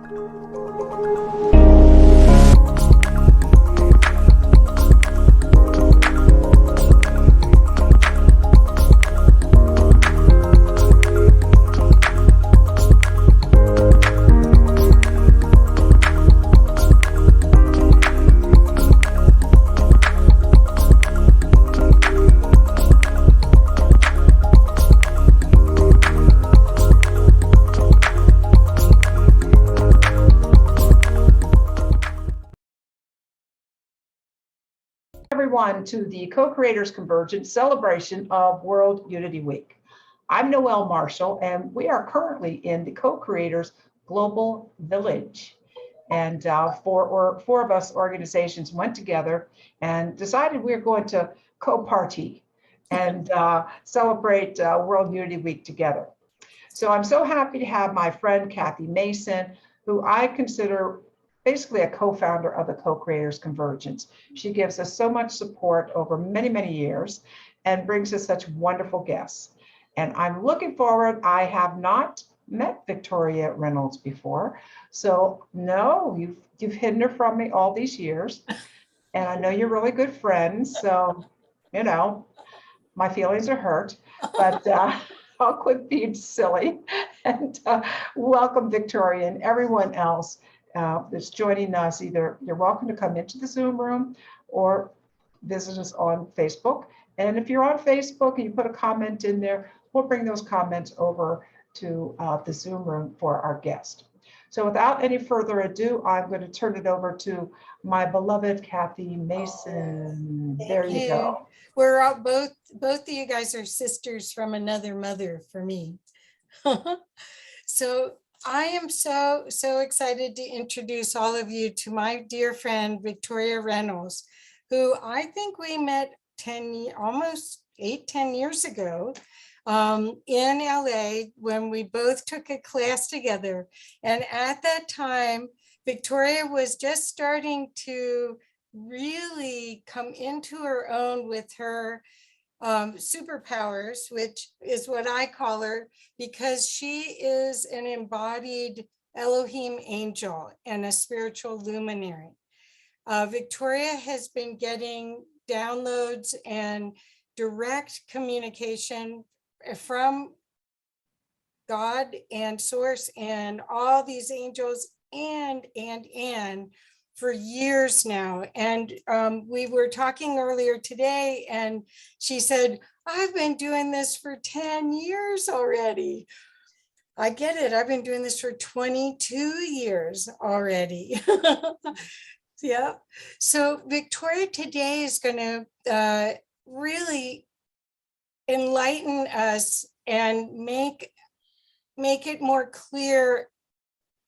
Everyone to the Co-Creators Convergence celebration of World Unity Week. I'm Noelle Marshall, and we are currently in the Co-Creators Global Village. And four of us organizations went together and decided we were going to co-party and celebrate World Unity Week together. So I'm so happy to have my friend Kathy Mason, who I consider basically a co-founder of the Co-Creators Convergence. She gives us so much support over many, many years and brings us such wonderful guests. And I'm looking forward. I have not met Victoria Reynolds before. So no, you've hidden her from me all these years. And I know you're really good friends. So, you know, my feelings are hurt, but I'll quit being silly and welcome Victoria and everyone else that's joining us. Either you're welcome to come into the Zoom room or visit us on Facebook. And if you're on Facebook and you put a comment in there, we'll bring those comments over to the Zoom room for our guest. So without any further ado, I'm going to turn it over to my beloved Kathy Mason. There you go. We're all, both of you guys are sisters from another mother for me. So I am so excited to introduce all of you to my dear friend, Victoria Reynolds, who I think we met almost 10 years ago in LA when we both took a class together. And at that time, Victoria was just starting to really come into her own with her superpowers, which is what I call her, because she is an embodied Elohim angel and a spiritual luminary. Victoria has been getting downloads and direct communication from God and Source and all these angels and for years now. And we were talking earlier today, and she said, I've been doing this for 10 years already. I get it. I've been doing this for 22 years already. Yeah. So Victoria today is going to really enlighten us and make it more clear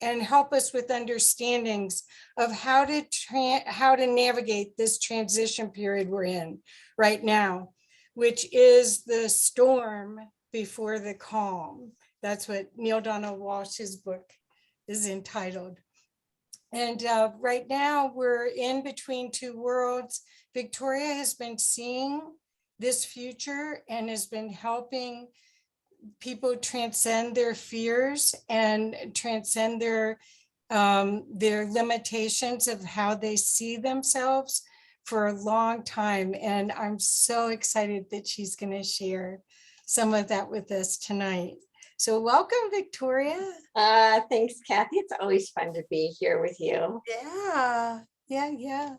and help us with understandings of how to navigate this transition period we're in right now, which is the storm before the calm. That's what Neil Donald Walsh's book is entitled. And right now we're in between two worlds. Victoria has been seeing this future and has been helping people transcend their fears and transcend their limitations of how they see themselves for a long time. And I'm so excited that she's going to share some of that with us tonight. So welcome, Victoria. Thanks, Kathy. It's always fun to be here with you. Yeah.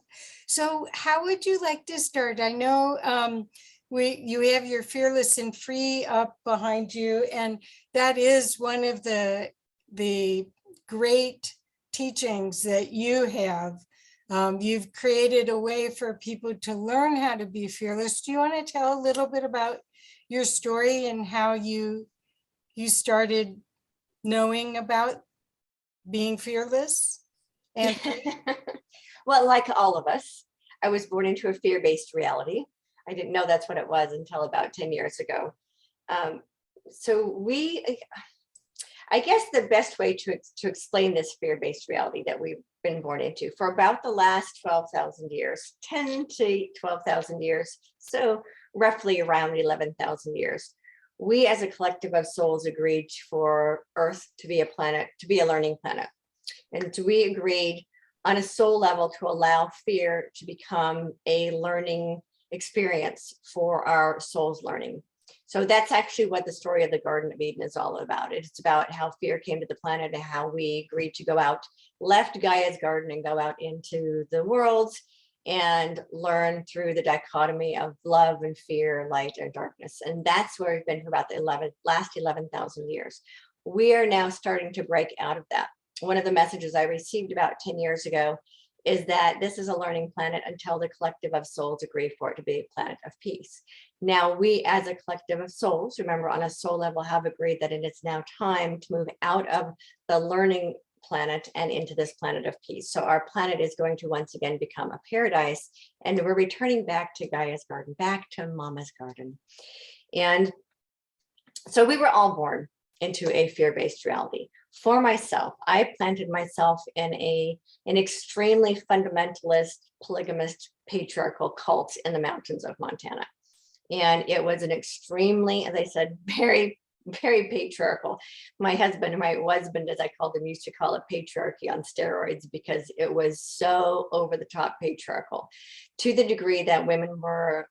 So how would you like to start? I know you have your Fearless and Free up behind you, and that is one of the great teachings that you have. You've created a way for people to learn how to be fearless. Do you want to tell a little bit about your story and how you started knowing about being fearless? And well, like all of us, I was born into a fear-based reality. I didn't know that's what it was until about 10 years ago. So I guess the best way to explain this fear-based reality that we've been born into for about the last 12,000 years, 10 to 12,000 years, so roughly around 11,000 years, we as a collective of souls agreed for Earth to be a planet, to be a learning planet. And so we agreed on a soul level to allow fear to become a learning experience for our soul's learning. So that's actually what the story of the Garden of Eden is all about. It's about how fear came to the planet and how we agreed to go out, left Gaia's garden and go out into the world and learn through the dichotomy of love and fear, light and darkness. And that's where we've been for about the last 11,000 years. We are now starting to break out of that. One of the messages I received about 10 years ago is that this is a learning planet until the collective of souls agree for it to be a planet of peace. Now, we as a collective of souls, remember on a soul level, have agreed that it is now time to move out of the learning planet and into this planet of peace. So our planet is going to once again become a paradise, and we're returning back to Gaia's garden, back to Mama's garden. And so we were all born into a fear-based reality. For myself, I planted myself in an extremely fundamentalist, polygamist, patriarchal cult in the mountains of Montana. And it was an extremely, as I said, very, very patriarchal. My husband, as I called him, used to call it patriarchy on steroids, because it was so over the top patriarchal, to the degree that women were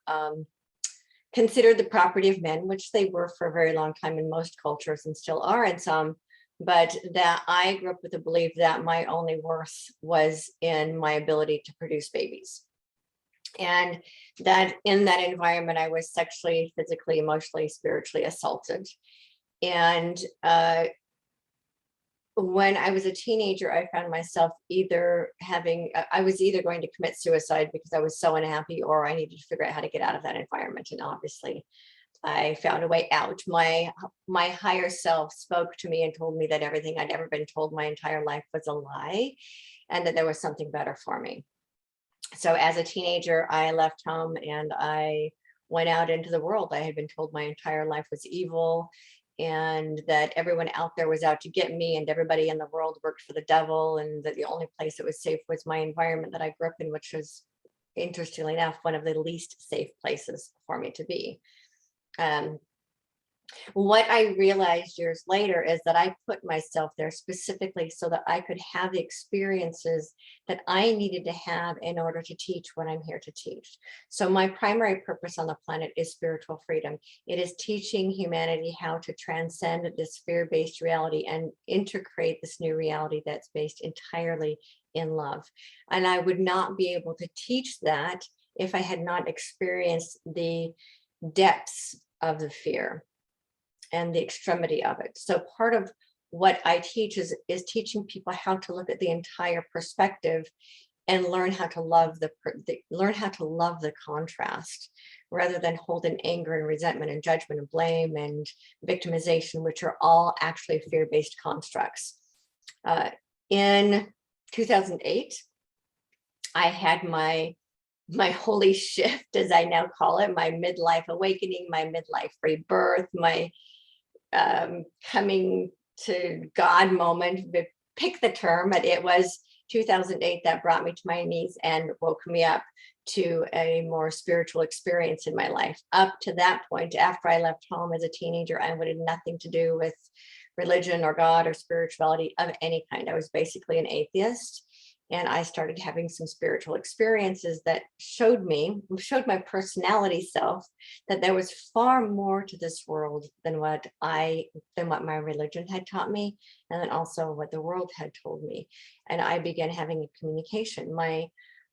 considered the property of men, which they were for a very long time in most cultures and still are in some. But that I grew up with the belief that my only worth was in my ability to produce babies. And that in that environment, I was sexually, physically, emotionally, spiritually assaulted. And when I was a teenager, I found myself I was either going to commit suicide because I was so unhappy, or I needed to figure out how to get out of that environment. And obviously, I found a way out. My higher self spoke to me and told me that everything I'd ever been told my entire life was a lie, and that there was something better for me. So as a teenager, I left home and I went out into the world. I had been told my entire life was evil, and that everyone out there was out to get me, and everybody in the world worked for the devil, and that the only place that was safe was my environment that I grew up in, which was, interestingly enough, one of the least safe places for me to be. What I realized years later is that I put myself there specifically so that I could have the experiences that I needed to have in order to teach what I'm here to teach. So my primary purpose on the planet is spiritual freedom. It is teaching humanity how to transcend this fear-based reality and integrate this new reality that's based entirely in love. And I would not be able to teach that if I had not experienced the depths of the fear and the extremity of it. So part of what I teach is teaching people how to look at the entire perspective and learn how to love the contrast, rather than hold in anger and resentment and judgment and blame and victimization, which are all actually fear-based constructs. In 2008, I had my holy shift, as I now call it, my midlife awakening, my midlife rebirth, my coming to God moment, pick the term, but it was 2008 that brought me to my knees and woke me up to a more spiritual experience in my life. Up to that point, after I left home as a teenager, I wanted nothing to do with religion or God or spirituality of any kind. I was basically an atheist. And I started having some spiritual experiences that showed my personality self that there was far more to this world than what my religion had taught me, and then also what the world had told me. And I began having a communication. My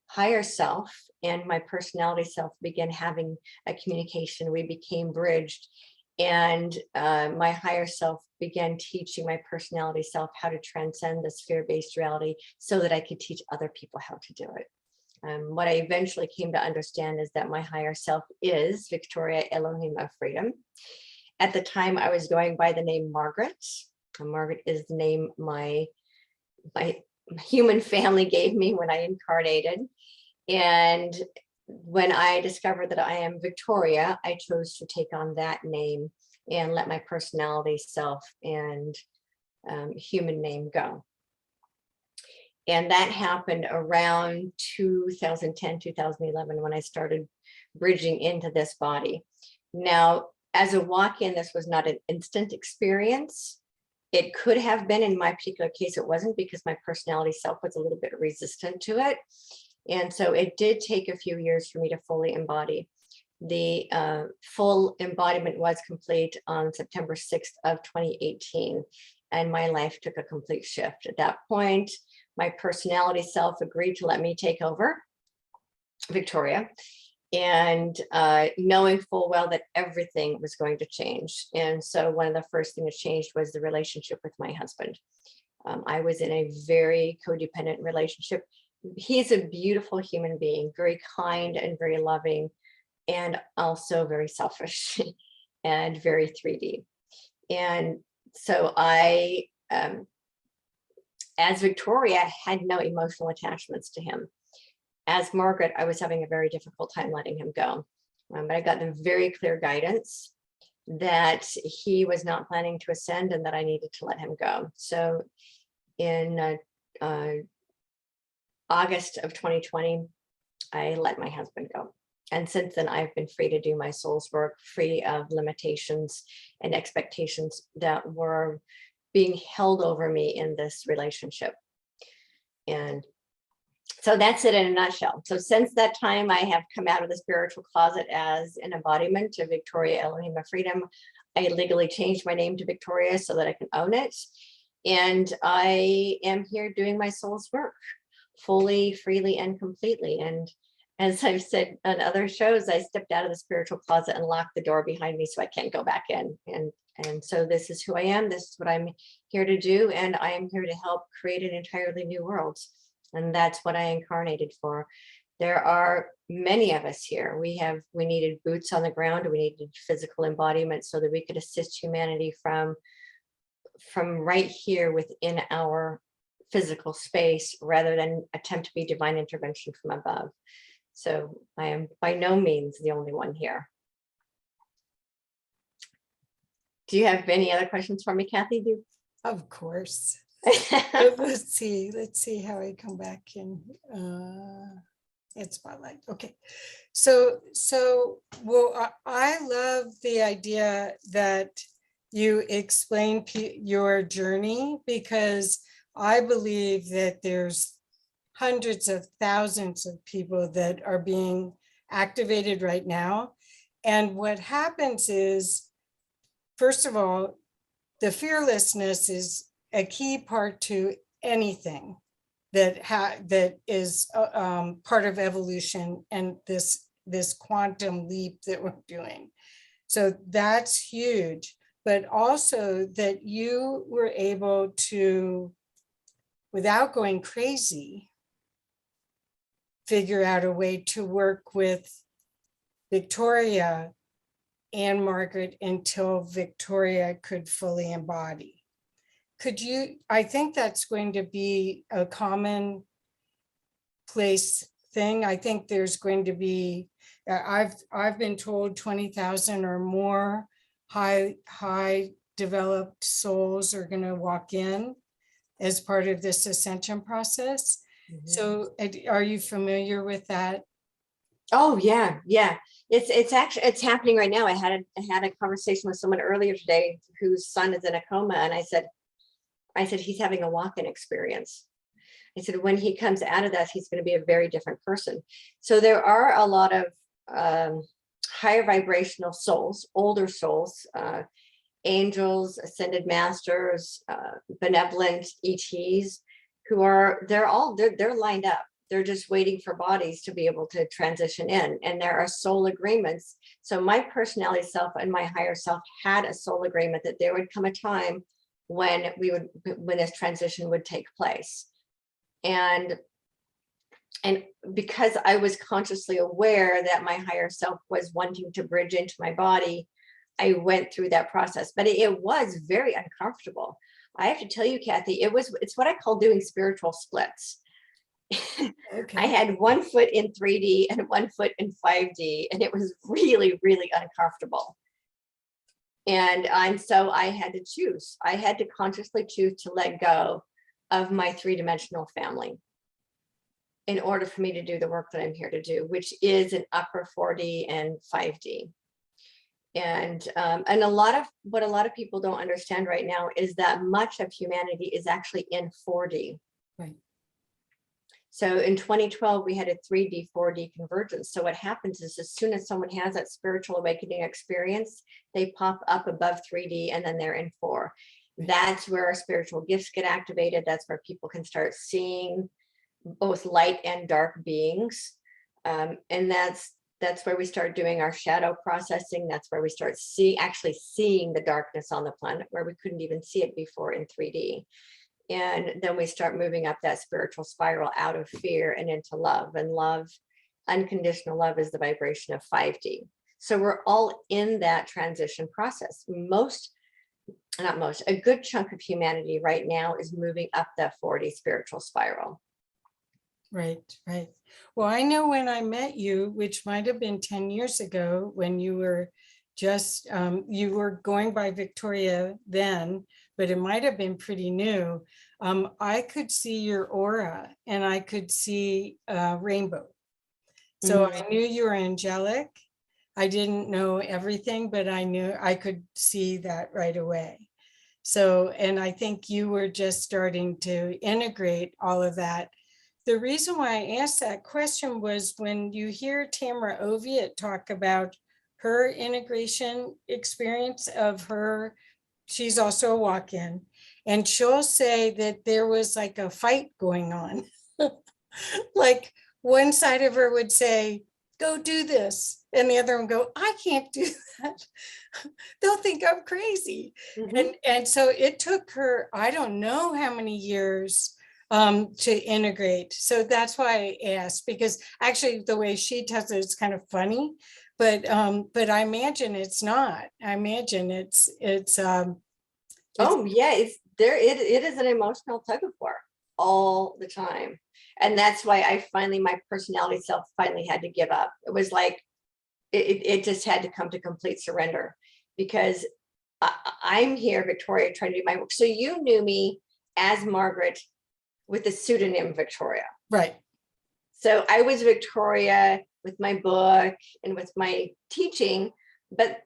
higher self and my personality self began having a communication. We became bridged. And my higher self began teaching my personality self how to transcend this fear-based reality so that I could teach other people how to do it. What I eventually came to understand is that my higher self is Victoria Elohim of Freedom. At the time, I was going by the name Margaret. Margaret is the name my human family gave me when I incarnated. And when I discovered that I am Victoria, I chose to take on that name and let my personality self and human name go. And that happened around 2010, 2011, when I started bridging into this body. Now, as a walk-in, this was not an instant experience. It could have been, in my particular case, it wasn't, because my personality self was a little bit resistant to it. And so it did take a few years for me to fully embody. The full embodiment was complete on September 6th of 2018. And my life took a complete shift. At that point, my personality self agreed to let me take over Victoria, and knowing full well that everything was going to change. And so one of the first things that changed was the relationship with my husband. I was in a very codependent relationship. He's a beautiful human being, very kind and very loving, and also very selfish and very 3D. And so I, as Victoria, had no emotional attachments to him. As Margaret, I was having a very difficult time letting him go. But I got the very clear guidance that he was not planning to ascend and that I needed to let him go. So in August of 2020, I let my husband go. And since then, I've been free to do my soul's work, free of limitations and expectations that were being held over me in this relationship. And so that's it in a nutshell. So since that time, I have come out of the spiritual closet as an embodiment of Victoria Elohim of Freedom. I legally changed my name to Victoria so that I can own it. And I am here doing my soul's work fully, freely, and completely. And as I've said on other shows, I stepped out of the spiritual closet and locked the door behind me so I can't go back in. And so this is who I am. This is what I'm here to do. And I am here to help create an entirely new world. And that's what I incarnated for. There are many of us here. We needed boots on the ground. We needed physical embodiment so that we could assist humanity from right here within our physical space, rather than attempt to be divine intervention from above. So I am by no means the only one here. Do you have any other questions for me, Kathy? Of course. Let's see how I come back in. It's spotlight. Okay. So well, I love the idea that you explain your journey, because I believe that there's hundreds of thousands of people that are being activated right now. And what happens is, first of all, the fearlessness is a key part to anything that is part of evolution and this quantum leap that we're doing. So that's huge, but also that you were able to, without going crazy, figure out a way to work with Victoria and Margaret until Victoria could fully embody. Could you, I think that's going to be a common place thing. I think there's going to be, I've been told 20,000 or more high developed souls are going to walk in as part of this ascension process. Mm-hmm. So are you familiar with that? Oh yeah. It's actually, it's happening right now. I had a conversation with someone earlier today whose son is in a coma, and I said he's having a walk-in experience. I said when he comes out of that, he's going to be a very different person. So there are a lot of higher vibrational souls, older souls, angels, ascended masters, benevolent ETs, who are they're lined up. They're just waiting for bodies to be able to transition in. And there are soul agreements. So my personality self and my higher self had a soul agreement that there would come a time when this transition would take place. And because I was consciously aware that my higher self was wanting to bridge into my body, I went through that process, but it was very uncomfortable. I have to tell you, Kathy, it's what I call doing spiritual splits. Okay. I had 1 foot in 3D and 1 foot in 5D, and it was really, really uncomfortable. And so I had to choose. I had to consciously choose to let go of my 3-dimensional family in order for me to do the work that I'm here to do, which is an upper 4D and 5D. And a lot of what a lot of people don't understand right now is that much of humanity is actually in 4D. Right. So in 2012, we had a 3D, 4D convergence. So what happens is as soon as someone has that spiritual awakening experience, they pop up above 3D and then they're in 4. That's where our spiritual gifts get activated. That's where people can start seeing both light and dark beings. And that's where we start doing our shadow processing. That's where we start actually seeing the darkness on the planet, where we couldn't even see it before in 3D. And then we start moving up that spiritual spiral out of fear and into love. And love, unconditional love, is the vibration of 5D. So we're all in that transition process. A good chunk of humanity right now is moving up that 4D spiritual spiral. Right, right. Well, I know when I met you, which might have been 10 years ago, when you were just, you were going by Victoria then, but it might have been pretty new. I could see your aura and I could see a rainbow. So I knew you were angelic. I didn't know everything, but I knew I could see that right away. So, and I think you were just starting to integrate all of that. The reason why I asked that question was when you hear Tamara Oviatt talk about her integration experience of her, she's also a walk-in, and she'll say that there was like a fight going on. Like one side of her would say, go do this. And the other one go, I can't do that. They'll think I'm crazy. And so it took her, I don't know how many years to integrate. So that's why I asked, because actually the way she does it is kind of funny, but I imagine it's not. I imagine it's Oh yeah, it is an emotional tug of war all the time. And that's why my personality self finally had to give up. It was like, it just had to come to complete surrender, because I'm here, Victoria, trying to do my work. So you knew me as Margaret with the pseudonym Victoria. right. So I was Victoria with my book and with my teaching, but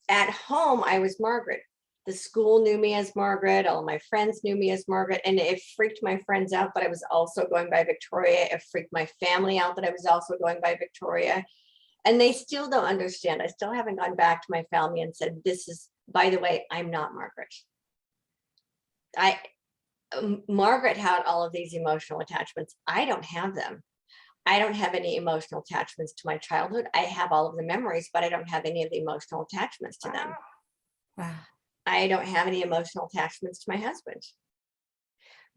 at home I was Margaret. The school knew me as Margaret. All my friends knew me as Margaret. And it freaked my friends out that I was also going by Victoria. It freaked my family out that I was also going by Victoria. And they still don't understand. I still haven't gone back to my family and said, this is, by the way, I'm not Margaret. Margaret had all of these emotional attachments. I don't have them. I don't have any emotional attachments to my childhood. I have all of the memories, but I don't have any of the emotional attachments to them. Wow. I don't have any emotional attachments to my husband.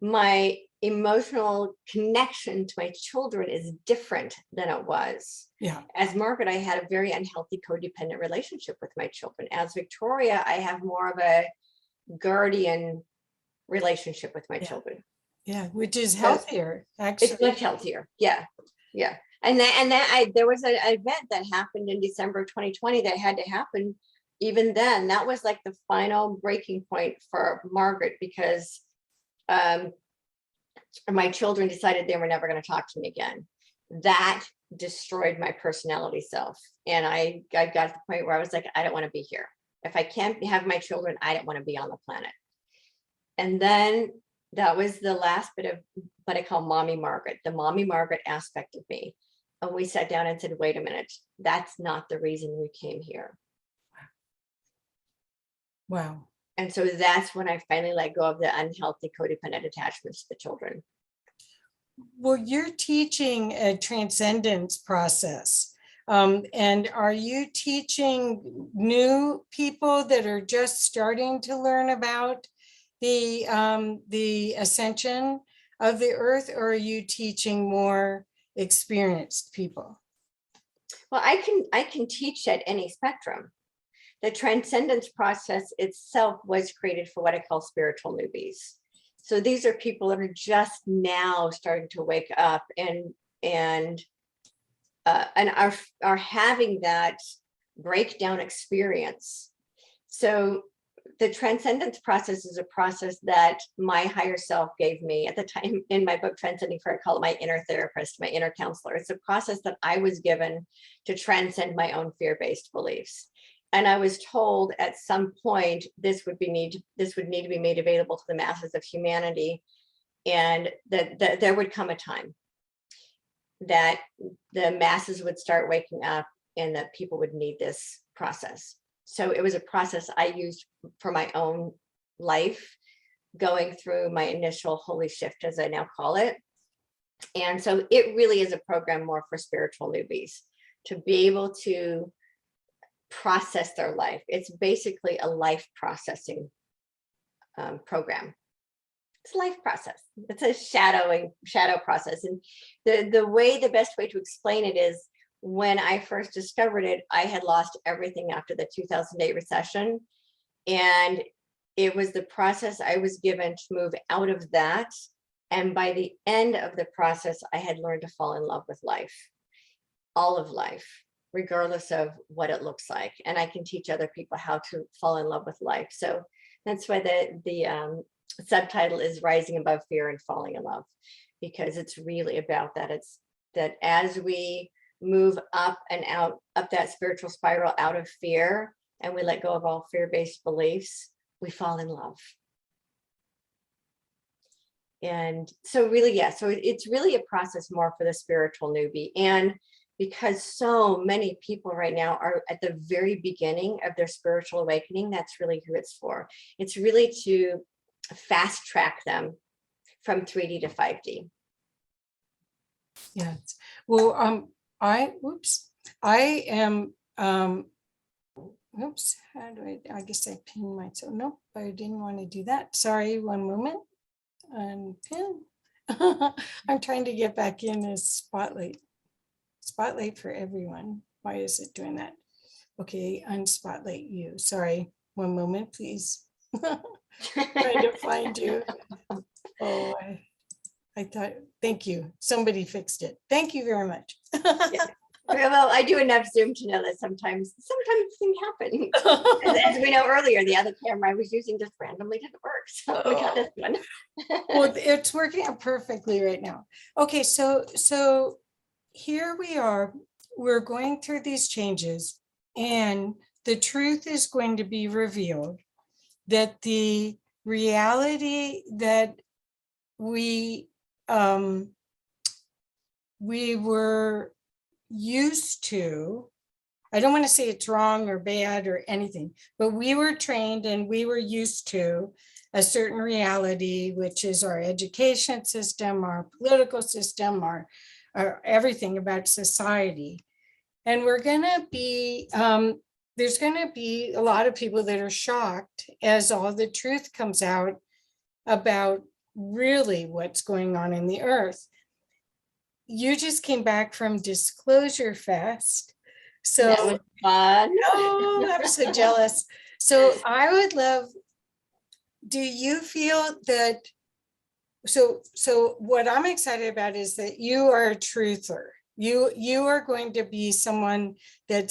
My emotional connection to my children is different than it was. Yeah. As Margaret, I had a very unhealthy codependent relationship with my children. As Victoria, I have more of a guardian relationship with my children. Yeah, which is healthier, actually. It's much healthier. Yeah. Yeah. And there was an event that happened in December of 2020 that had to happen. Even then, that was like the final breaking point for Margaret, because my children decided they were never going to talk to me again. That destroyed my personality self. And I got to the point where I was like, I don't want to be here. If I can't have my children, I don't want to be on the planet. And then that was the last bit of what I call Mommy Margaret, the Mommy Margaret aspect of me. And we sat down and said, wait a minute, that's not the reason we came here. Wow. And so that's when I finally let go of the unhealthy codependent attachments to the children. Well, you're teaching a transcendence process. And are you teaching new people that are just starting to learn about the ascension of the earth, or are you teaching more experienced people? Well, I can teach at any spectrum. The transcendence process itself was created for what I call spiritual newbies. So these are people that are just now starting to wake up and are having that breakdown experience. So the transcendence process is a process that my higher self gave me at the time in my book, Transcending Fear. I call it my inner therapist, my inner counselor. It's a process that I was given to transcend my own fear-based beliefs. And I was told at some point this would need to be made available to the masses of humanity, and that there would come a time that the masses would start waking up and that people would need this process. So it was a process I used for my own life, going through my initial holy shift, as I now call it. And so it really is a program more for spiritual newbies to be able to process their life. It's basically a life processing program. It's a life process. It's a shadow process. And the best way to explain it is, when I first discovered it, I had lost everything after the 2008 recession. And it was the process I was given to move out of that. And by the end of the process, I had learned to fall in love with life, all of life, regardless of what it looks like. And I can teach other people how to fall in love with life. So that's why the subtitle is Rising Above Fear and Falling in Love, because it's really about that. It's that as we move up and out, up that spiritual spiral out of fear, and we let go of all fear-based beliefs, we fall in love. And so really, yeah, so it's really a process more for the spiritual newbie. And because so many people right now are at the very beginning of their spiritual awakening, that's really who it's for. It's really to fast track them from 3D to 5D. Yes. Well, I am, oops, how do I guess I pinned myself. Nope, I didn't want to do that. Sorry, one moment. Unpin. I'm trying to get back in as spotlight. Spotlight for everyone. Why is it doing that? Okay, unspotlight you. Sorry, one moment, please. Trying to find you. Oh, I thought, thank you. Somebody fixed it. Thank you very much. Yeah. Well, I do enough Zoom to know that sometimes things happen. As we know earlier, the other camera I was using just randomly didn't work. So we got this one. Well, it's working out perfectly right now. Okay, so here we are. We're going through these changes, and the truth is going to be revealed, that the reality that we were used to, I don't want to say it's wrong or bad or anything, but we were trained and we were used to a certain reality, which is our education system, our political system, our everything about society. And we're going to be, there's going to be a lot of people that are shocked as all the truth comes out about really what's going on in the earth. You just came back from Disclosure Fest. So that was fun. Oh, I'm so jealous. So I would love, do you feel that, so what I'm excited about is that you are a truther. You are going to be someone that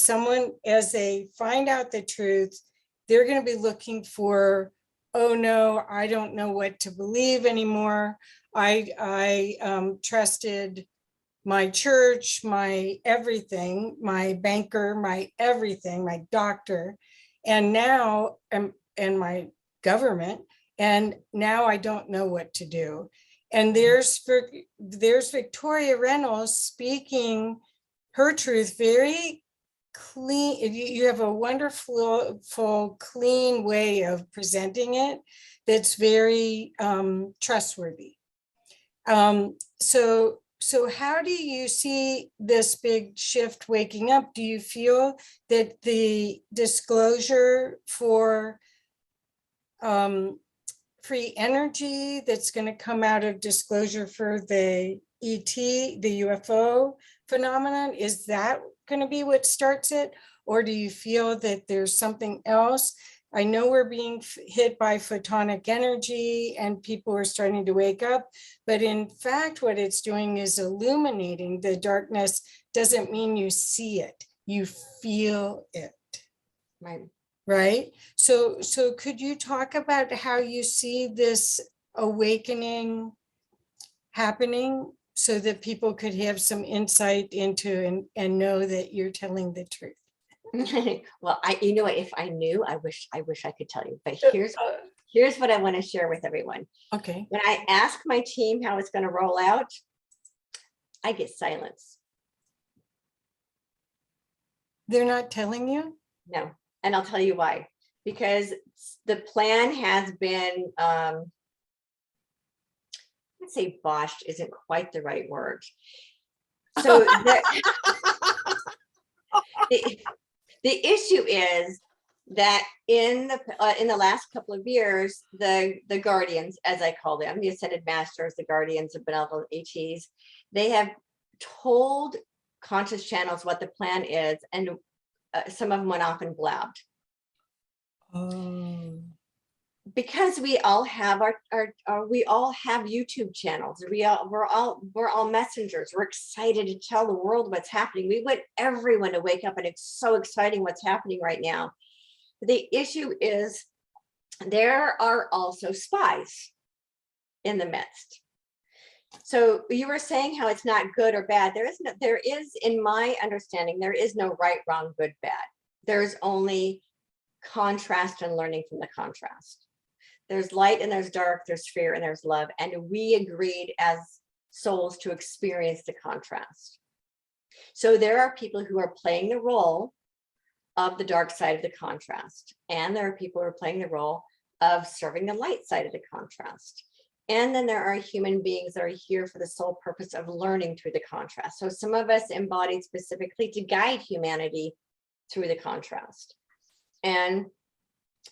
as they find out the truth, they're going to be looking for, oh no, I don't know what to believe anymore. I trusted my church, my everything, my banker, my everything, my doctor, and now, and my government, and now I don't know what to do. And there's Victoria Reynolds speaking her truth very clean. You have a wonderful, clean way of presenting it that's very trustworthy. So how do you see this big shift waking up? Do you feel that the disclosure for free energy that's going to come out of disclosure for the ET, the UFO phenomenon, is that going to be what starts it? Or do you feel that there's something else? I know we're being hit by photonic energy and people are starting to wake up, but in fact, what it's doing is illuminating. The darkness doesn't mean you see it, you feel it. Right? So could you talk about how you see this awakening happening so that people could have some insight into and know that you're telling the truth? Well, you know what, if I knew, I wish I could tell you, but here's what I want to share with everyone. Okay. When I ask my team how it's going to roll out, I get silence. They're not telling you? No, and I'll tell you why. Because the plan has been, I'd say botched isn't quite the right word. So the issue is that in the last couple of years, the guardians, as I call them, the ascended masters, the guardians of benevolent ETs, they have told conscious channels what the plan is, and some of them went off and blabbed. Oh. Because we all have we all have YouTube channels. We're all messengers. We're excited to tell the world what's happening. We want everyone to wake up, and it's so exciting what's happening right now. The issue is there are also spies in the midst. So you were saying how it's not good or bad. There is, in my understanding, there is no right, wrong, good, bad. There's only contrast and learning from the contrast. There's light and there's dark, there's fear and there's love. And we agreed as souls to experience the contrast. So there are people who are playing the role of the dark side of the contrast. And there are people who are playing the role of serving the light side of the contrast. And then there are human beings that are here for the sole purpose of learning through the contrast. So some of us embodied specifically to guide humanity through the contrast. And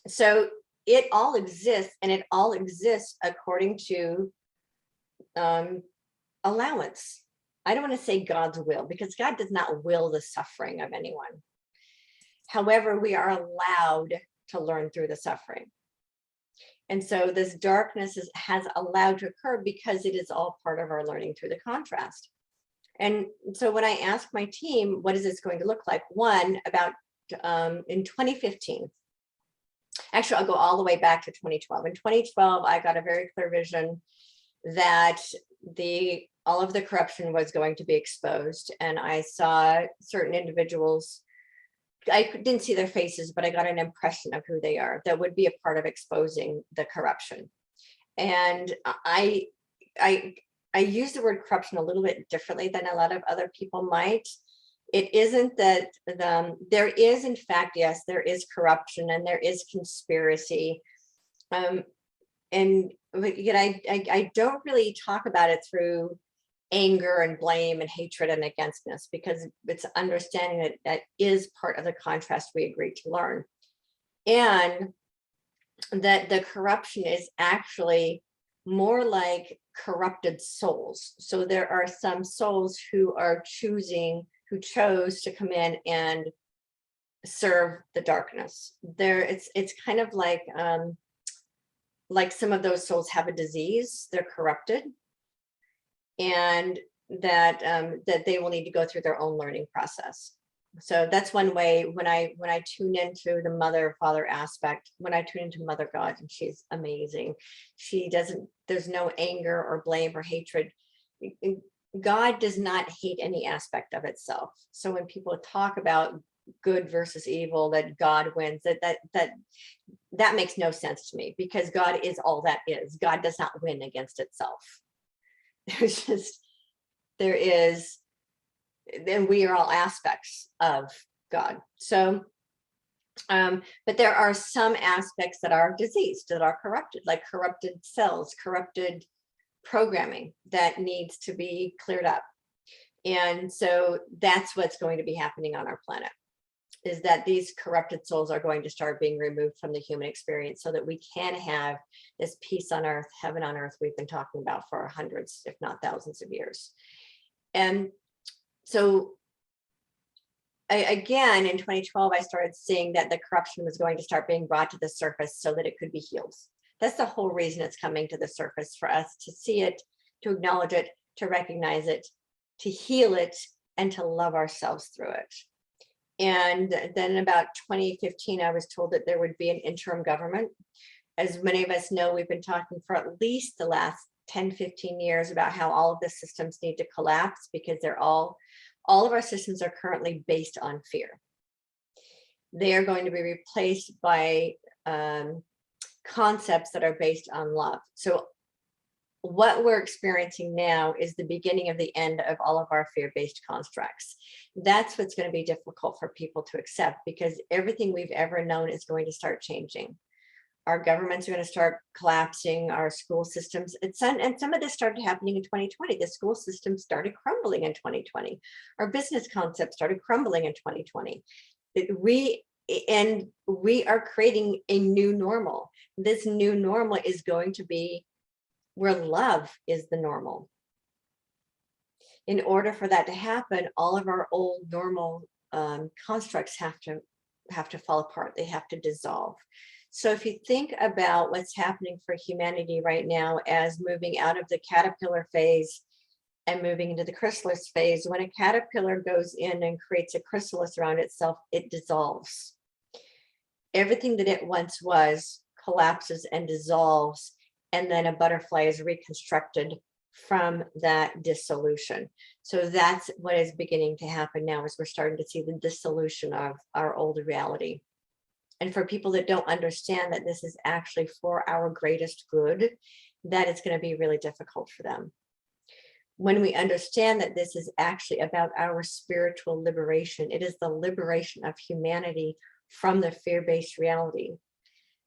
so it all exists, and it all exists according to allowance. I don't want to say God's will, because God does not will the suffering of anyone. However, we are allowed to learn through the suffering. And so this darkness has allowed to occur because it is all part of our learning through the contrast. And so when I ask my team, what is this going to look like? One, about in 2015, actually, I'll go all the way back to 2012. In 2012, I got a very clear vision that all of the corruption was going to be exposed. And I saw certain individuals, I didn't see their faces, but I got an impression of who they are that would be a part of exposing the corruption. And I use the word corruption a little bit differently than a lot of other people might. It isn't that there is, in fact, yes, there is corruption and there is conspiracy. And yet I don't really talk about it through anger and blame and hatred and againstness, because it's understanding that that is part of the contrast we agreed to learn. And that the corruption is actually more like corrupted souls. So there are some souls who chose to come in and serve the darkness. It's kind of like some of those souls have a disease, they're corrupted, and that they will need to go through their own learning process. So that's one way. When I tune into the mother father aspect, when I tune into Mother God, and she's amazing, there's no anger or blame or hatred. God does not hate any aspect of itself. So when people talk about good versus evil, that God wins, that makes no sense to me, because God is all that is. God does not win against itself. Then we are all aspects of God. So, but there are some aspects that are diseased, that are corrupted, like corrupted cells, corrupted programming that needs to be cleared up. And so that's what's going to be happening on our planet, is that these corrupted souls are going to start being removed from the human experience, so that we can have this peace on earth, heaven on earth we've been talking about for hundreds, if not thousands of years. And so again, in 2012, I started seeing that the corruption was going to start being brought to the surface so that it could be healed. That's the whole reason it's coming to the surface, for us to see it, to acknowledge it, to recognize it, to heal it, and to love ourselves through it. And then in about 2015, I was told that there would be an interim government. As many of us know, we've been talking for at least the last 10, 15 years about how all of the systems need to collapse, because all of our systems are currently based on fear. They are going to be replaced by concepts that are based on love. So what we're experiencing now is the beginning of the end of all of our fear-based constructs. That's what's going to be difficult for people to accept, because everything we've ever known is going to start changing. Our governments are going to start collapsing, our school systems. And some of this started happening in 2020. The school system started crumbling in 2020. Our business concepts started crumbling in 2020. We are creating a new normal. This new normal is going to be where love is the normal. In order for that to happen, all of our old normal constructs have to fall apart. They have to dissolve. So if you think about what's happening for humanity right now as moving out of the caterpillar phase and moving into the chrysalis phase, when a caterpillar goes in and creates a chrysalis around itself, it dissolves. Everything that it once was collapses and dissolves, and then a butterfly is reconstructed from that dissolution. So that's what is beginning to happen now, is we're starting to see the dissolution of our old reality. And for people that don't understand that this is actually for our greatest good, that is going to be really difficult for them. When we understand that this is actually about our spiritual liberation, it is the liberation of humanity from the fear-based reality,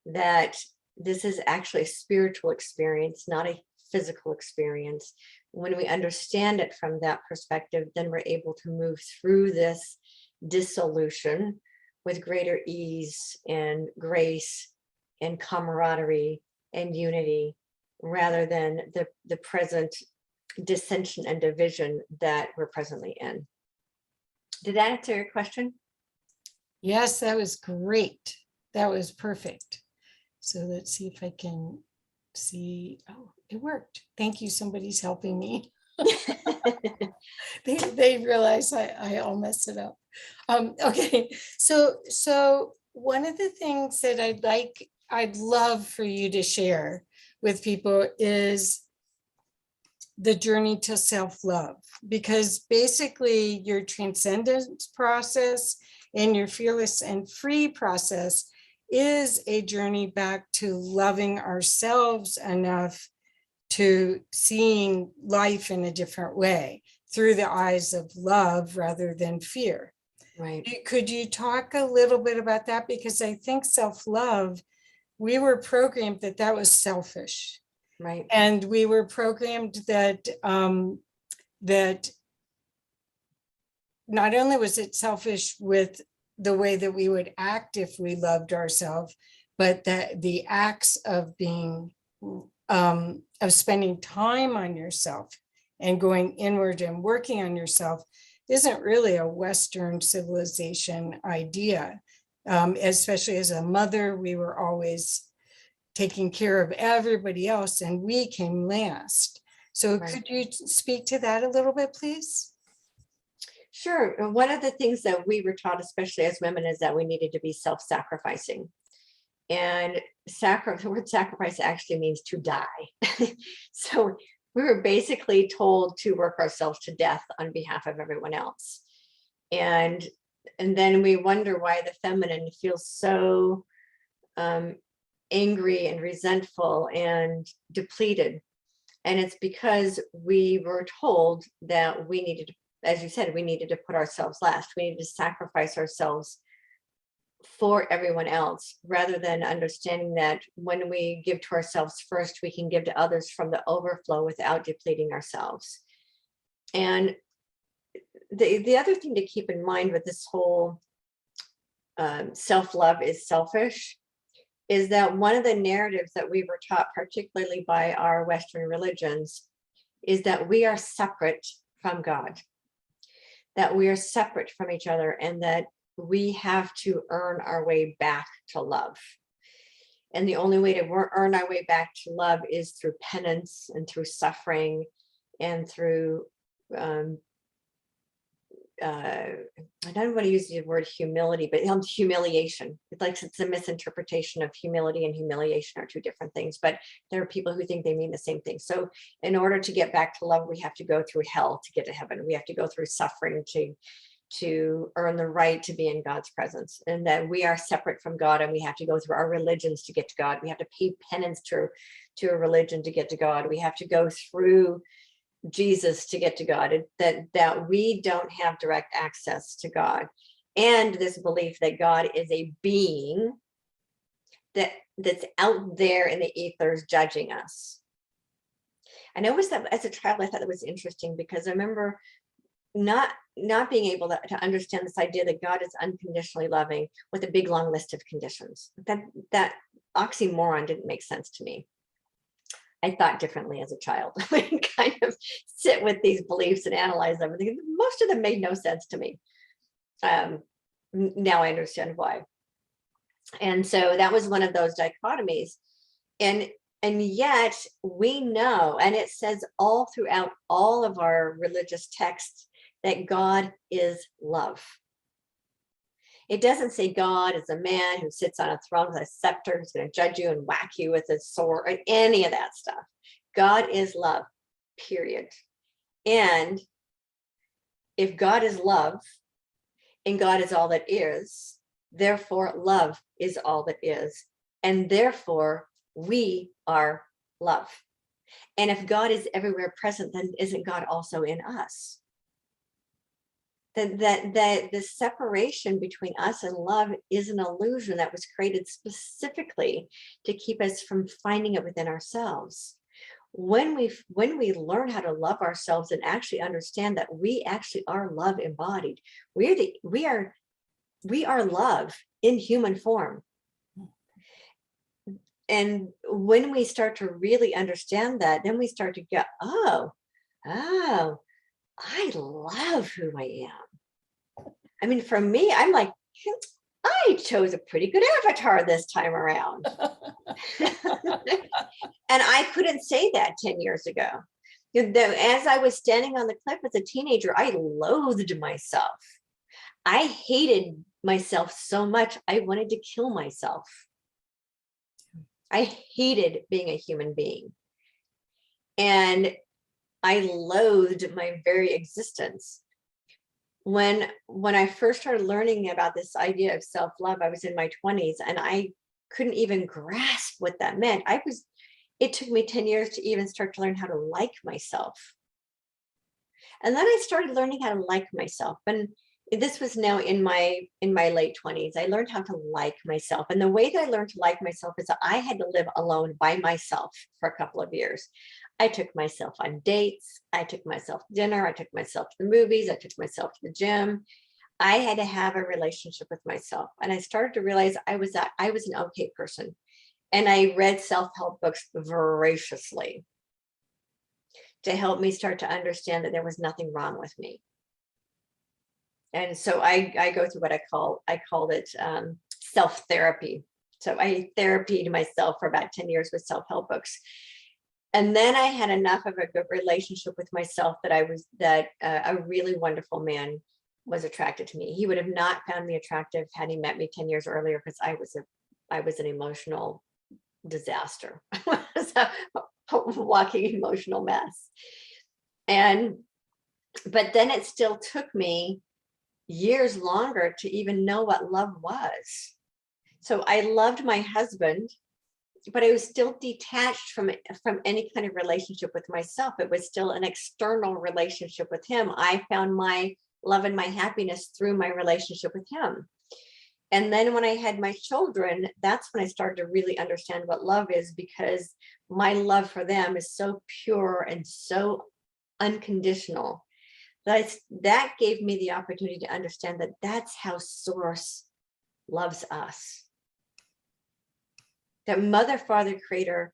that this is actually a spiritual experience, not a physical experience. When we understand it from that perspective, then we're able to move through this dissolution with greater ease and grace and camaraderie and unity, rather than the present dissension and division that we're presently in. Did that answer your question? Yes, that was great. That was perfect. So let's see if I can see. Oh, it worked. Thank you. Somebody's helping me. They realize I all messed it up. Okay, so one of the things that I'd love for you to share with people is the journey to self-love, because basically your transcendence process and your fearless and free process is a journey back to loving ourselves enough to seeing life in a different way through the eyes of love rather than fear. Right. Could you talk a little bit about that? Because I think self-love, we were programmed that was selfish. Right. And we were programmed that that not only was it selfish with the way that we would act if we loved ourselves, but that the acts of being of spending time on yourself and going inward and working on yourself isn't really a Western civilization idea. Especially as a mother, we were always taking care of everybody else and we came last. So Right. could you speak to that a little bit, please? Sure. And one of the things that we were taught, especially as women, is that we needed to be self-sacrificing. And the word sacrifice actually means to die. So we were basically told to work ourselves to death on behalf of everyone else. And then we wonder why the feminine feels so angry and resentful and depleted. And it's because we were told that we needed to, as you said, we needed to put ourselves last. We needed to sacrifice ourselves for everyone else, rather than understanding that when we give to ourselves first, we can give to others from the overflow without depleting ourselves. And the other thing to keep in mind with this whole self-love is selfish is that one of the narratives that we were taught, particularly by our Western religions, is that we are separate from God, that we are separate from each other, and that we have to earn our way back to love. And the only way to earn our way back to love is through penance and through suffering and through I don't want to use the word humility, but humiliation. It's a misinterpretation of humility and humiliation are two different things, but there are people who think they mean the same thing. So in order to get back to love, we have to go through hell to get to heaven. We have to go through suffering to earn the right to be in God's presence, and that we are separate from God, and we have to go through our religions to get to God. We have to pay penance to a religion to get to God. We have to go through Jesus to get to God, that we don't have direct access to God. And this belief that God is a being that's out there in the ethers judging us. And I always thought, as a child, I thought it was interesting, because I remember not being able to understand this idea that God is unconditionally loving with a big long list of conditions. That oxymoron didn't make sense to me. I thought differently as a child. I kind of sit with these beliefs and analyze them. Most of them made no sense to me. Now I understand why. And so that was one of those dichotomies. And yet we know, and it says all throughout all of our religious texts, that God is love. It doesn't say God is a man who sits on a throne with a scepter who's going to judge you and whack you with a sword, or any of that stuff. God is love, period. And if God is love, and God is all that is, therefore love is all that is, and therefore we are love. And if God is everywhere present, then isn't God also in us? That the separation between us and love is an illusion that was created specifically to keep us from finding it within ourselves. When we learn how to love ourselves and actually understand that we actually are love embodied, we are love in human form. And when we start to really understand that, then we start to go, oh, I love who I am. I mean, for me, I'm like, I chose a pretty good avatar this time around. And I couldn't say that 10 years ago. As I was standing on the cliff as a teenager, I loathed myself. I hated myself so much, I wanted to kill myself. I hated being a human being. And I loathed my very existence. When I first started learning about this idea of self-love, I was in my 20s, and I couldn't even grasp what that meant. It took me 10 years to even start to learn how to like myself. And then I started learning how to like myself. And this was now in my late 20s. I learned how to like myself. And the way that I learned to like myself is that I had to live alone by myself for a couple of years. I took myself on dates. I took myself to dinner. I took myself to the movies. I took myself to the gym. I had to have a relationship with myself. And I started to realize I was an okay person. And I read self-help books voraciously to help me start to understand that there was nothing wrong with me. And so I go through what I called it self-therapy. So I therapied myself for about 10 years with self-help books. And then I had enough of a good relationship with myself that a really wonderful man was attracted to me. He would have not found me attractive had he met me 10 years earlier, because I was an emotional disaster. I was a walking emotional mess. But then it still took me years longer to even know what love was. So I loved my husband, but I was still detached from any kind of relationship with myself. It was still an external relationship with him. I found my love and my happiness through my relationship with him. And then when I had my children, that's when I started to really understand what love is, because my love for them is so pure and so unconditional. That gave me the opportunity to understand that that's how Source loves us. That Mother, Father, Creator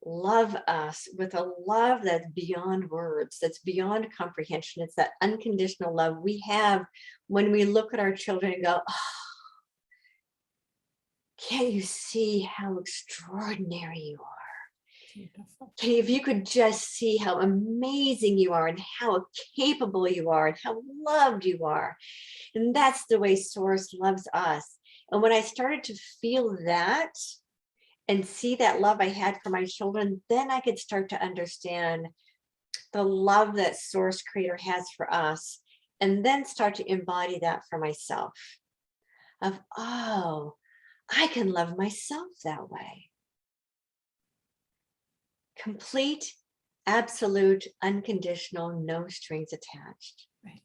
love us with a love that's beyond words, that's beyond comprehension. It's that unconditional love we have when we look at our children and go, oh, can't you see how extraordinary you are? Beautiful. If you could just see how amazing you are and how capable you are and how loved you are. And that's the way Source loves us. And when I started to feel that and see that love I had for my children, then I could start to understand the love that Source Creator has for us. and then start to embody that for myself of, oh, I can love myself that way. Complete, absolute, unconditional, no strings attached. Right.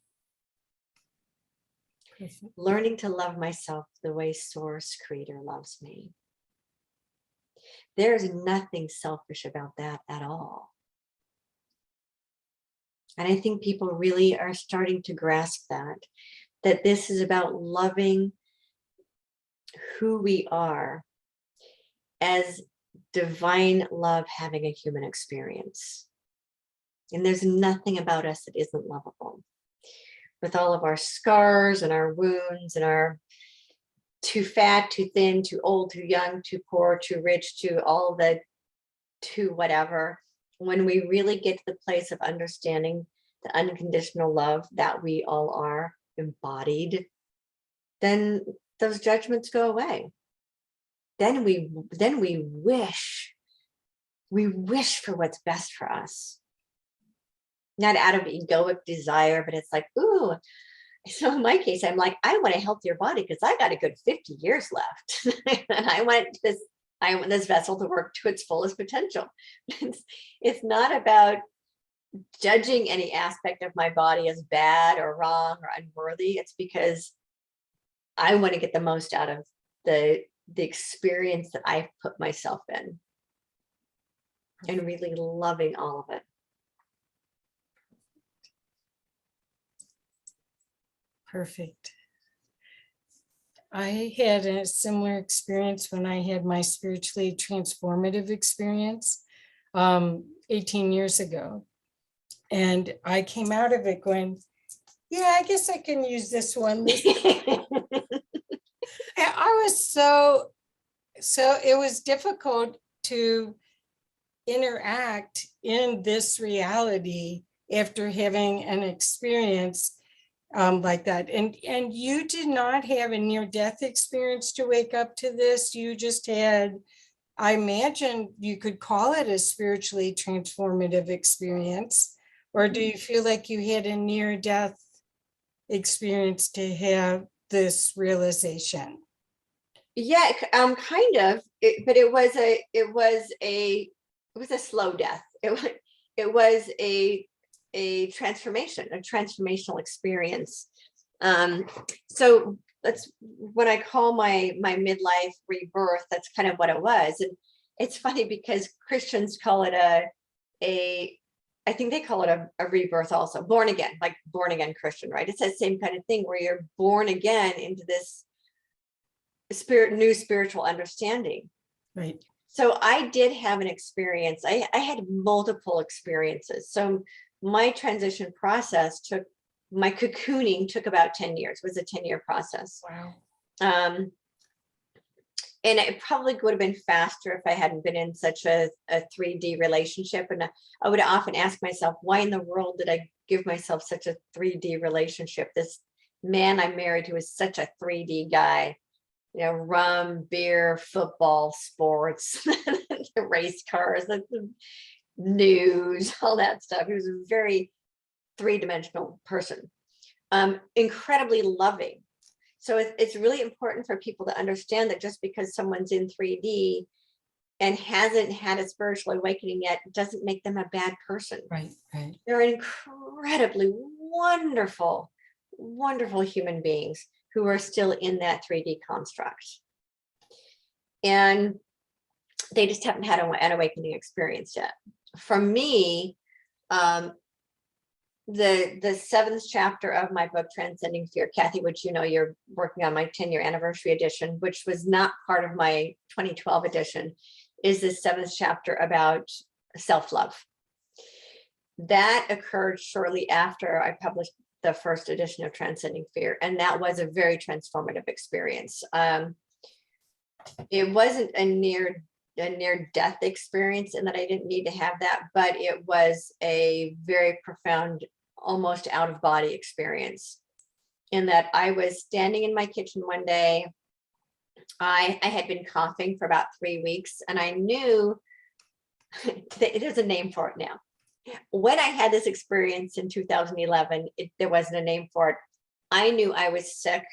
Perfect. Learning to love myself the way Source Creator loves me. There's nothing selfish about that at all. And I think people really are starting to grasp that this is about loving who we are as divine love having a human experience. And there's nothing about us that isn't lovable. With all of our scars and our wounds and our too fat, too thin, too old, too young, too poor, too rich, too all the too whatever, when we really get to the place of understanding the unconditional love that we all are embodied, then those judgments go away. Then we wish for what's best for us. Not out of egoic desire, but it's like, ooh. So in my case, I'm like, I want a healthier body because I got a good 50 years left. And I want this vessel to work to its fullest potential. It's not about judging any aspect of my body as bad or wrong or unworthy. It's because I want to get the most out of the experience that I've put myself in, and really loving all of it. Perfect. I had a similar experience when I had my spiritually transformative experience 18 years ago. And I came out of it going, yeah, I guess I can use this one. I was so it was difficult to interact in this reality after having an experience like that. And you did not have a near-death experience to wake up to this. You just had, I imagine you could call it a spiritually transformative experience. Or do you feel like you had a near-death experience to have this realization? Yeah, kind of, but it was a slow death. It was a transformation, a transformational experience. So that's what I call my midlife rebirth. That's kind of what it was. And it's funny because Christians call it I think they call it a rebirth also, born again, like born again Christian, right? It's that same kind of thing where you're born again into this new spiritual understanding. Right. So I did have an experience. I had multiple experiences. So my transition process my cocooning took about 10 years. It was a 10-year process. Wow. And it probably would have been faster if I hadn't been in such a 3D relationship. And I would often ask myself, why in the world did I give myself such a 3D relationship? This man I married who was such a 3D guy, you know, rum, beer, football, sports, the race cars, the news, all that stuff. He was a very three-dimensional person, incredibly loving. So it's really important for people to understand that just because someone's in 3D and hasn't had a spiritual awakening yet, doesn't make them a bad person. Right, right. They're incredibly wonderful, wonderful human beings who are still in that 3D construct. And they just haven't had an awakening experience yet. For me, the seventh chapter of my book, Transcending Fear, Kathy, which you know you're working on my 10-year anniversary edition, which was not part of my 2012 edition, is the seventh chapter about self-love. That occurred shortly after I published the first edition of Transcending Fear, and that was a very transformative experience. It wasn't a near-death experience in that I didn't need to have that, but it was a very profound, almost out-of-body experience in that I was standing in my kitchen one day. I had been coughing for about 3 weeks, and I knew that there's a name for it now. when I had this experience in 2011, there wasn't a name for it. I knew I was sick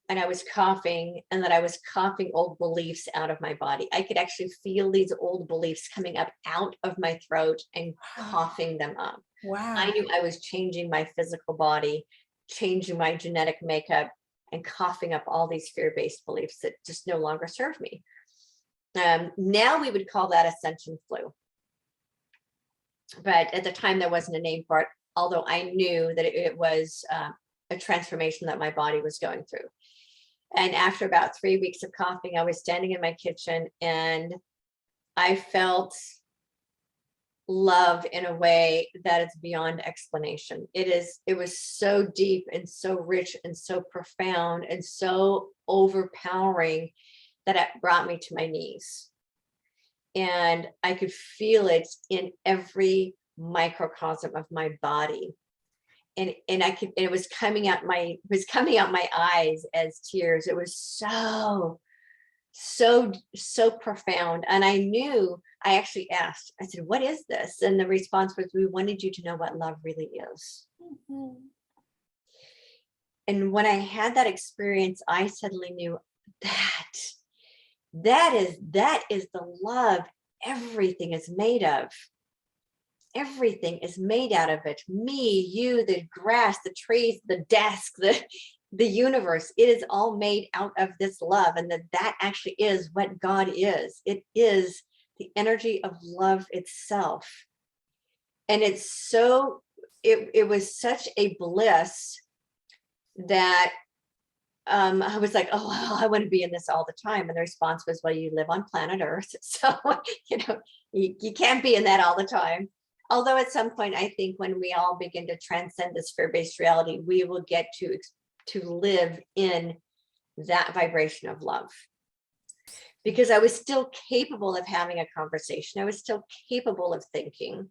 and I was coughing, and that I was coughing old beliefs out of my body. I could actually feel these old beliefs coming up out of my throat and coughing them up. Wow. I knew I was changing my physical body, changing my genetic makeup, and coughing up all these fear-based beliefs that just no longer serve me. Now we would call that ascension flu. But at the time, there wasn't a name for it, although I knew that it was a transformation that my body was going through. And after about 3 weeks of coughing, I was standing in my kitchen and I felt love in a way that it's beyond explanation. It was so deep and so rich and so profound and so overpowering that it brought me to my knees. And I could feel it in every microcosm of my body. And it was coming out my eyes as tears. It was so profound. And I knew, I actually asked, I said, what is this? And the response was, we wanted you to know what love really is. Mm-hmm. And when I had that experience, I suddenly knew that is the love everything is made of. Everything is made out of it. Me, you, the grass, the trees, the desk, the universe. It is all made out of this love. And that actually is what God is. It is the energy of love itself. And it's so, it was such a bliss that I was like, oh, I want to be in this all the time. And the response was, well, you live on planet Earth. So, you can't be in that all the time. Although at some point, I think when we all begin to transcend this fear-based reality, we will get to live in that vibration of love. Because I was still capable of having a conversation. I was still capable of thinking.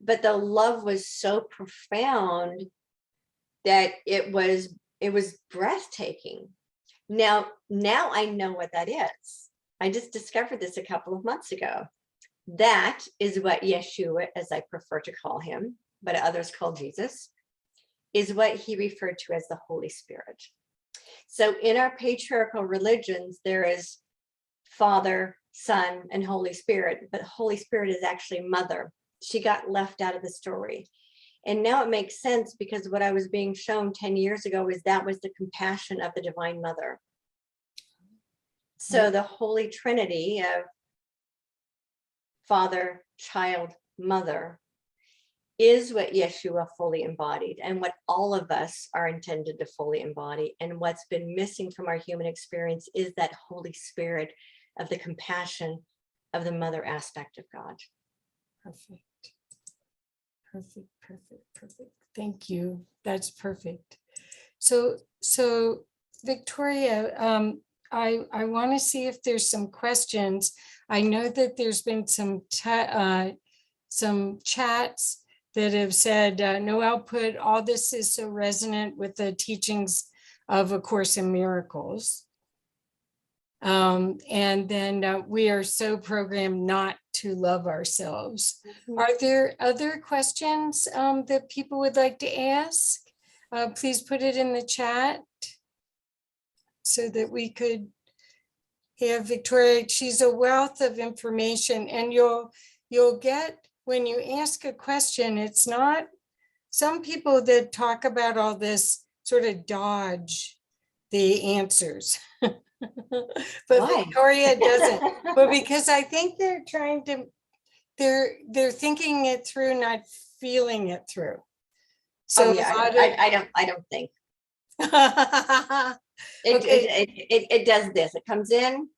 But the love was so profound that it was breathtaking. Now I know what that is. I just discovered this a couple of months ago. That is what Yeshua, as I prefer to call him, but others call Jesus, is what he referred to as the Holy Spirit. So in our patriarchal religions, there is Father, Son, and Holy Spirit, but Holy Spirit is actually Mother. She got left out of the story. And now it makes sense, because what I was being shown 10 years ago is that was the compassion of the Divine Mother. So the Holy Trinity of Father, Child, Mother is what Yeshua fully embodied, and what all of us are intended to fully embody. And what's been missing from our human experience is that Holy Spirit of the compassion of the Mother aspect of God. Perfect. Thank you. That's perfect. So Victoria, I want to see if there's some questions. I know that there's been some chats that have said, no output, all this is so resonant with the teachings of A Course in Miracles. And then we are so programmed not to love ourselves. Mm-hmm. Are there other questions that people would like to ask? Please put it in the chat so that we could have Victoria. She's a wealth of information, and you'll get, when you ask a question, it's not, some people that talk about all this sort of dodge the answers. But why? Victoria doesn't. But because I think they're trying to, they're thinking it through, not feeling it through. So yeah, I don't think. It does this. It comes in,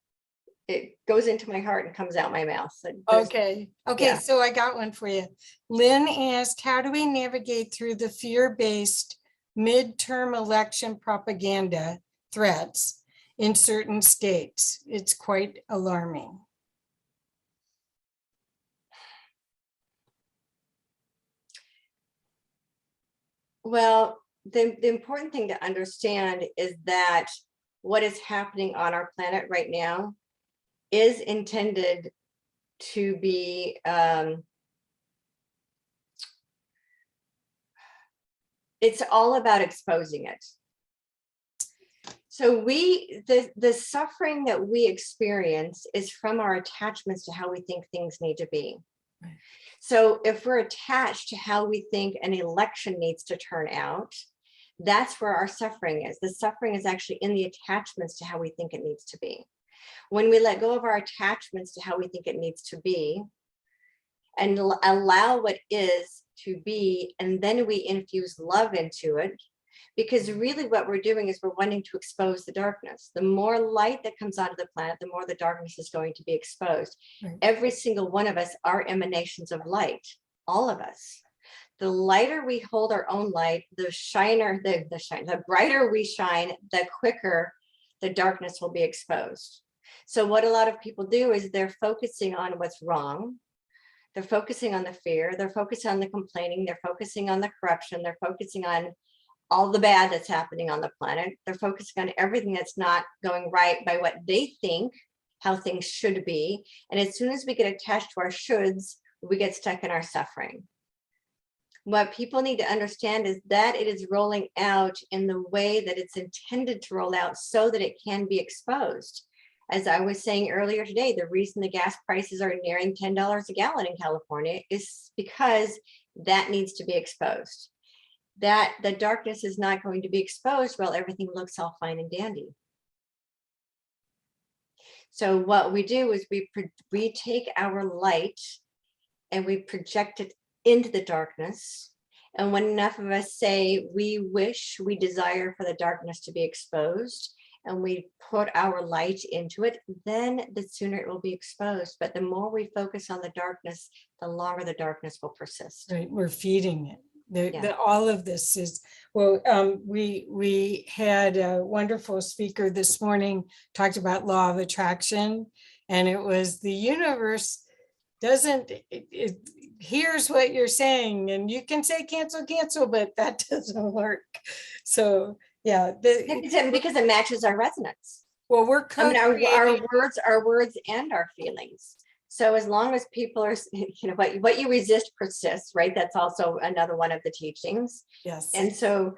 it goes into my heart and comes out my mouth. Okay. Yeah. So I got one for you. Lynn asked, how do we navigate through the fear-based midterm election propaganda threats in certain states? It's quite alarming. Well, the important thing to understand is that what is happening on our planet right now is intended to be It's all about exposing it. So the suffering that we experience is from our attachments to how we think things need to be. Right. So if we're attached to how we think an election needs to turn out, that's where our suffering is. The suffering is actually in the attachments to how we think it needs to be. When we let go of our attachments to how we think it needs to be and allow what is to be, and then we infuse love into it, because really what we're doing is we're wanting to expose the darkness. The more light that comes onto the planet, the more the darkness is going to be exposed. Right. Every single one of us are emanations of light, all of us. The lighter we hold our own light, the brighter we shine, the quicker the darkness will be exposed. So what a lot of people do is they're focusing on what's wrong. They're focusing on the fear. They're focusing on the complaining. They're focusing on the corruption. They're focusing on all the bad that's happening on the planet. They're focusing on everything that's not going right by what they think, how things should be. And as soon as we get attached to our shoulds, we get stuck in our suffering. What people need to understand is that it is rolling out in the way that it's intended to roll out so that it can be exposed. As I was saying earlier today, the reason the gas prices are nearing $10 a gallon in California is because that needs to be exposed. That the darkness is not going to be exposed while everything looks all fine and dandy. So what we do is we take our light and we project it into the darkness. And when enough of us say we wish, we desire for the darkness to be exposed, and we put our light into it, then the sooner it will be exposed. But the more we focus on the darkness, the longer the darkness will persist. Right, we're feeding it. Yeah. All of this is, well, we had a wonderful speaker this morning, talked about law of attraction, and it was the universe doesn't, it hears what you're saying, and you can say cancel, but that doesn't work. So yeah. Because it matches our resonance. Well, we're our words and our feelings. So as long as people are, what you resist persists, right? That's also another one of the teachings. Yes. And so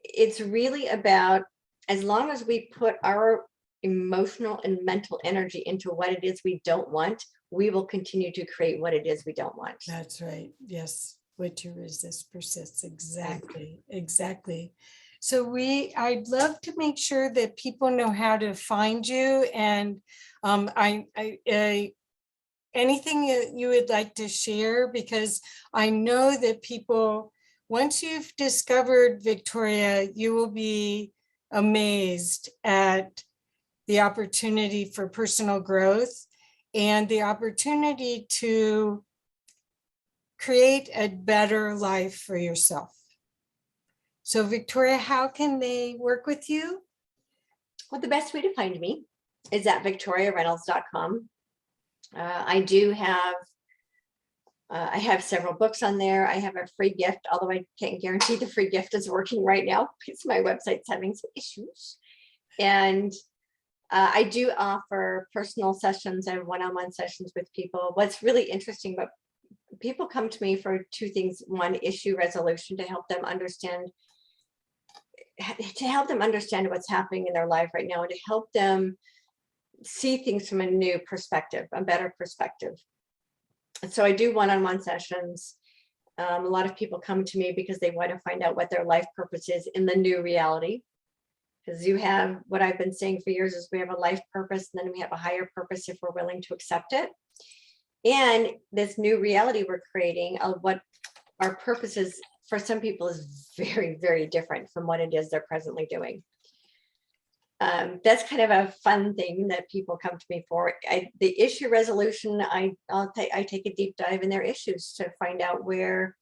it's really about, as long as we put our emotional and mental energy into what it is we don't want, we will continue to create what it is we don't want. That's right. Yes. What you resist persists. Exactly. So I'd love to make sure that people know how to find you, and anything that you would like to share, because I know that people, once you've discovered Victoria, you will be amazed at the opportunity for personal growth and the opportunity to create a better life for yourself. So Victoria, how can they work with you? Well, the best way to find me is at victoriareynolds.com. I do have, I have several books on there. I have a free gift, although I can't guarantee the free gift is working right now because my website's having some issues. And I do offer personal sessions and one-on-one sessions with people. What's really interesting, but people come to me for two things. One, issue resolution, to help them understand what's happening in their life right now, and to help them see things from a new perspective, a better perspective. And so I do one-on-one sessions. A lot of people come to me because they want to find out what their life purpose is in the new reality. Because you have, what I've been saying for years is we have a life purpose, and then we have a higher purpose if we're willing to accept it. And this new reality we're creating, what our purpose is for some people is very, very different from what it is they're presently doing. That's kind of a fun thing that people come to me for. The issue resolution, I take a deep dive in their issues to find out where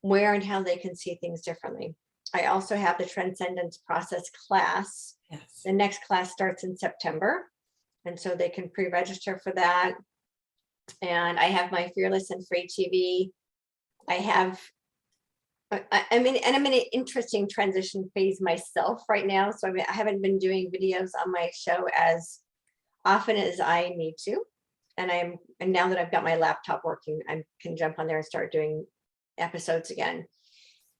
and how they can see things differently. I also have the Transcendence Process class. Yes. The next class starts in September, and so they can pre-register for that. And I have my Fearless and Free TV. I'm in an interesting transition phase myself right now. So I haven't been doing videos on my show as often as I need to. And now that I've got my laptop working, I can jump on there and start doing episodes again.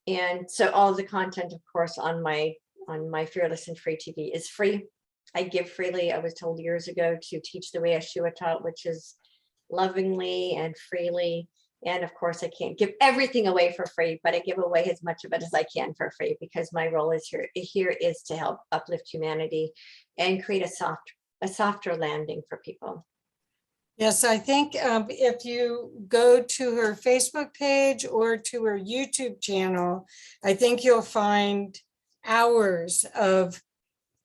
And so all of the content, of course, on my Fearless and Free TV is free. I give freely. I was told years ago to teach the way Yeshua taught, which is lovingly and freely. And of course, I can't give everything away for free, but I give away as much of it as I can for free, because my role is here is to help uplift humanity and create a softer landing for people. Yes, I think if you go to her Facebook page or to her YouTube channel, I think you'll find hours of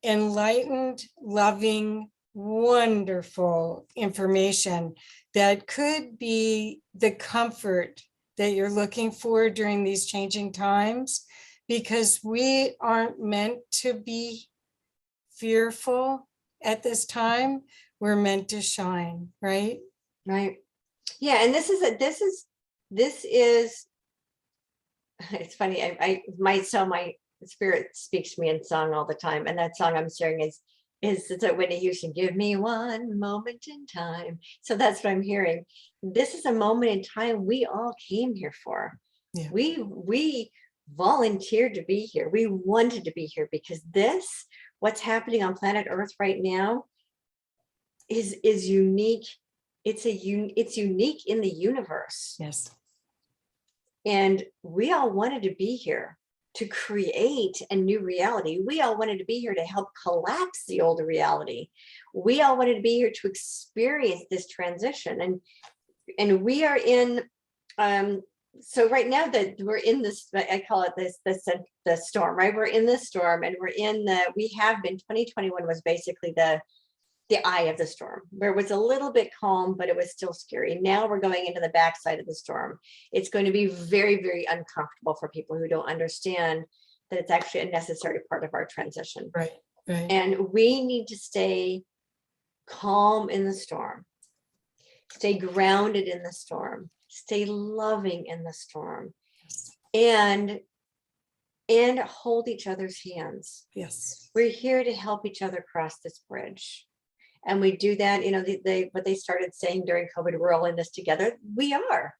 enlightened, loving, wonderful information that could be the comfort that you're looking for during these changing times, because we aren't meant to be fearful at this time. We're meant to shine, right? Right. Yeah. And this is it's funny. My spirit speaks to me in song all the time. And that song I'm sharing is that Whitney Houston, give me one moment in time. So that's what I'm hearing. This is a moment in time we all came here for. Yeah. We volunteered to be here. We wanted to be here because what's happening on planet Earth right now is unique. It's unique in the universe. Yes. And we all wanted to be here to create a new reality. We all wanted to be here to help collapse the old reality. We all wanted to be here to experience this transition. And we are in, so right now that we're in this, I call it the storm, right? We're in this storm, and we have been, 2021 was basically the eye of the storm, where it was a little bit calm, but it was still scary. Now we're going into the backside of the storm. It's going to be very, very uncomfortable for people who don't understand that it's actually a necessary part of our transition. Right. And we need to stay calm in the storm, stay grounded in the storm, stay loving in the storm, and hold each other's hands. Yes. We're here to help each other cross this bridge. And we do that, what they started saying during COVID, we're all in this together. We are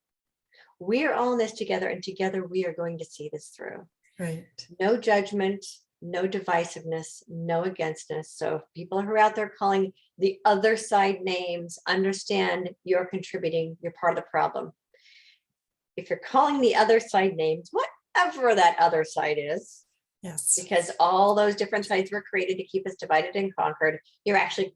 all in this together, and together we are going to see this through. Right. No judgment, no divisiveness, no againstness. So if people who are out there calling the other side names, understand you're contributing, you're part of the problem. If you're calling the other side names, whatever that other side is, yes, because all those different sides were created to keep us divided and conquered, you're actually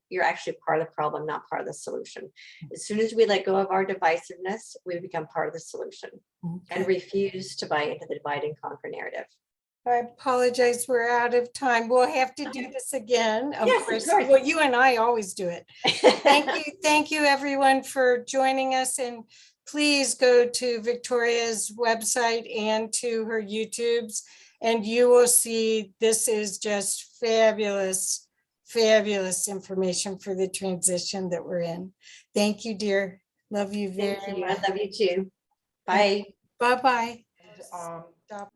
part of the problem, not part of the solution. As soon as we let go of our divisiveness, we become part of the solution. Okay. And refuse to buy into the divide and conquer narrative. I apologize, we're out of time. We'll have to do this again. Of course. Well, you and I always do it. Thank you everyone for joining us, and please go to Victoria's website and to her YouTubes, and you will see this is just fabulous, fabulous information for the transition that we're in. Thank you, dear. Love you very much. I love you too. Bye. Bye-bye. Stop.